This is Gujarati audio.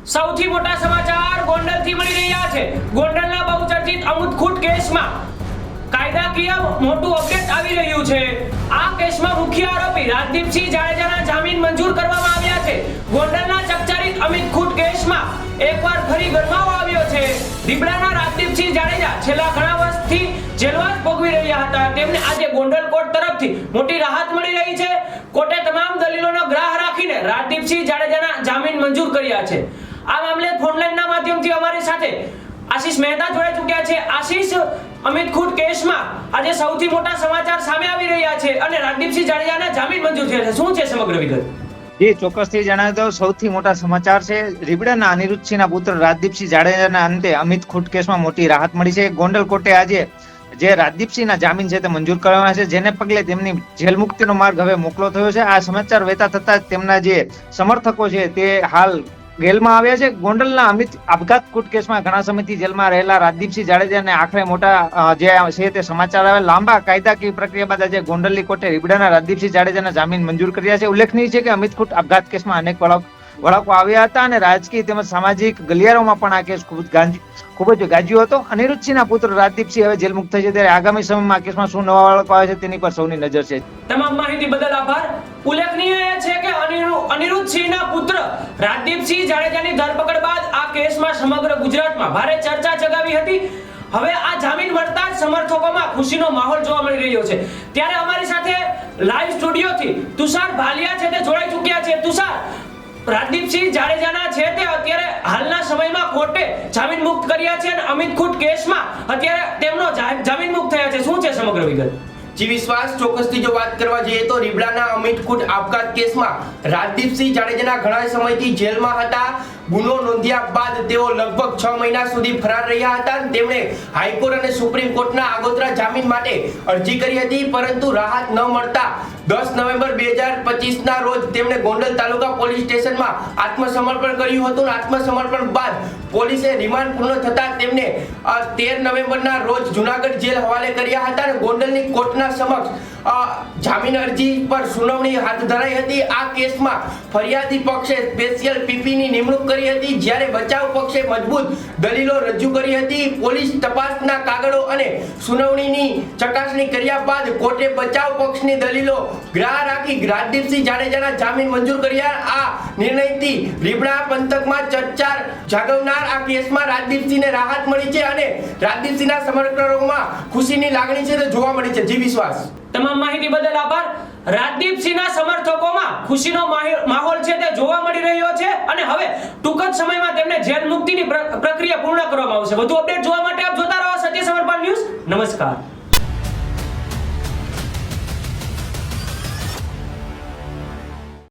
સૌથી મોટા સમાચાર ગોંડલથી મળી રહ્યા છે। ગોંડલના બહુચર્ચિત અમુદખૂટ કેસમાં કાયદાકીય મોટું અપડેટ આવી રહ્યું છે। આ કેસમાં મુખ્ય આરોપી રાજદીપસિંહ જાડેજાના જામીન મંજૂર કરવામાં આવ્યા છે। ગોંડલના ચકચારિત અમુદખૂટ કેસમાં એકવાર ફરી ગરમાવો આવ્યો છે। દીપડાના રાજદીપસિંહ જાડેજા છેલ્લા ઘણા વર્ષથી જેલવાસ ભોગવી રહ્યા હતા। તેમને આજે ગોંડલ કોર્ટ તરફથી મોટી રાહત મળી રહી છે। કોર્ટે તમામ દલીલોનો ગ્રાહ રાખીને રાજદીપસિંહ જાડેજાના જામીન મંજૂર કર્યા છે। આ મામલે ફોનલાઈનના માધ્યમથી અમારી સાથે આશીષ મહેતા જોડાઈ ચૂક્યા છે। આશીષ, અમુદખૂટ કેસમાં આજે સૌથી મોટા સમાચાર સામે આવી રહ્યા છે અને રાજદીપસિંહ જાડેજાના જામીન મંજૂર થયા છે। શું છે સમગ્ર વિગત? જી, ચોક્કસથી જણાવી દઉં, સૌથી મોટા સમાચાર છે રીબડાના અનિરુદ્ધસિંહના પુત્ર રાજદીપસિંહ જાડેજાના અંતે અમુદખૂટ કેસમાં મોટી રાહત મળી છે। ગોંડલ કોર્ટે આજે જે રાજદીપસિંહના જામીન છે તે મંજૂર કરવાના છે, જેને પગલે તેમની જેલ મુક્તિનો માર્ગ હવે મોકળો થયો છે। આ સમાચાર વહેતા થતા જ તેમના જે સમર્થકો છે તે હાલ જેલમાં આવ્યા છે। ગોંડલના આપઘાતખૂટ કેસમાં ઘણા સમયથી જેલમાં રહેલા રાજદીપસિંહ જાડેજાને આખરે મોટા જે છે તે સમાચાર આવે। લાંબા કાયદાકીય પ્રક્રિયા બાદ આજે ગોંડલની કોર્ટે રીબડાના રાજદીપસિંહ જાડેજાના જામીન મંજૂર કર્યા છે। ઉલ્લેખનીય છે કે અમુદખૂટ આપઘાત કેસમાં અનેક વળાંકો આવ્યા હતા અને રાજકીય તેમજ સામાજિક ગલિયારોમાં પણ આ કેસ ખૂબ જ ગાજ્યો હતો। અનિરુદ્ધસિંહના પુત્ર રાજદીપસિંહ હવે જેલ મુક્ત થઈ છે, ત્યારે આગામી સમયમાં આ કેસમાં શું નવા વળાંકો આવે છે તેની પર સૌની નજર છે। તમામ માહિતી બદલ આભાર। ઉલ્લેખનીય છે કે અનિરુદ્ધસિંહના પુત્ર રાજદીપસિંહ જાડેજાની ધરપકડ બાદ આ કેસમાં સમગ્ર ગુજરાતમાં ભારે ચર્ચા જગાવી હતી। હવે આ જામીન મળતા જ સમર્થકોમાં ખુશીનો માહોલ જોવા મળી રહ્યો છે। ત્યારે અમારી સાથે લાઈવ સ્ટુડિયોથી તુષાર ભાલિયા છે તે જોડાઈ ચૂક્યા છે। તુષાર, રાજદીપસિંહ જાડેજાના છે તે અત્યારે હાલના સમયમાં કોર્ટે જામીન મુક્ત કર્યા છે અને અમુદખૂટ કેસમાં અત્યારે તેમનો જામીન મુક્ત થયા છે। શું છે સમગ્ર વિગત? જી વિશ્વાસ, ચોક્કસથી જો વાત કરવા જઈએ તો રીબડાના અમુદખૂટ આપઘાત કેસમાં રાજદીપસિંહ જાડેજાના ઘણા સમયથી જેલમાં હતા। ગુનો નોંધ્યા બાદ તેઓ લગભગ 6 મહિના સુધી ફરાર રહ્યા હતા। તેમણે હાઈકોર્ટ અને સુપ્રીમ કોર્ટના આગોતરા જામીન માટે અરજી કરી હતી, પરંતુ રાહત ન મળતા 10 નવેમ્બર 2025 ના રોજ તેમણે ગોંડલ તાલુકા પોલીસ સ્ટેશનમાં આત્મસમર્પણ કર્યું હતું। આત્મસમર્પણ બાદ પોલીસે રિમાન્ડ પૂર્ણ થતા તેમને 13 નવેમ્બરના રોજ જુનાગઢ જેલ હવાલે કર્યા હતા અને ગોંડલની કોર્ટના સમક્ષ જામીન અરજી પર સુનાવણી હાથ ધરાઈ હતી। આ કેસમાં ફરિયાદી પક્ષે સ્પેશિયલ પીપીની નિમણૂક કરી હતી, જ્યારે બચાવ પક્ષે મજબૂત દલીલો રજૂ કરી હતી। પોલીસ તપાસના કાગળો અને સુનાવણીની ચકાસણી કર્યા બાદ કોર્ટે બચાવ પક્ષની દલીલો ગ્રાહ રાખી રાજદીપસિંહ જાડેજાના જામીન મંજૂર કર્યા। આ નિર્ણયથી રીબડા પંથકમાં ચર્ચા જાગવનાર આ કેસમાં રાજદીપસિંહને રાહત મળી છે અને રાજદીપસિંહના સમર્થકોમાં ખુશીની લાગણી છે તે જોવા મળી છે। જી વિશ્વાસ, તમામ માહિતી બદલ આભાર। રાજદીપસિંહના સમર્થકોમાં ખુશીનો માહોલ છે તે જોવા મળી રહ્યો છે અને હવે ટૂંક જ સમયમાં તેમને જેલ મુક્તિની પ્રક્રિયા પૂર્ણ કરવામાં આવશે। વધુ અપડેટ જોવા માટે આપ જોતા રહો સત્ય સમર્પણ ન્યૂઝ। નમસ્કાર।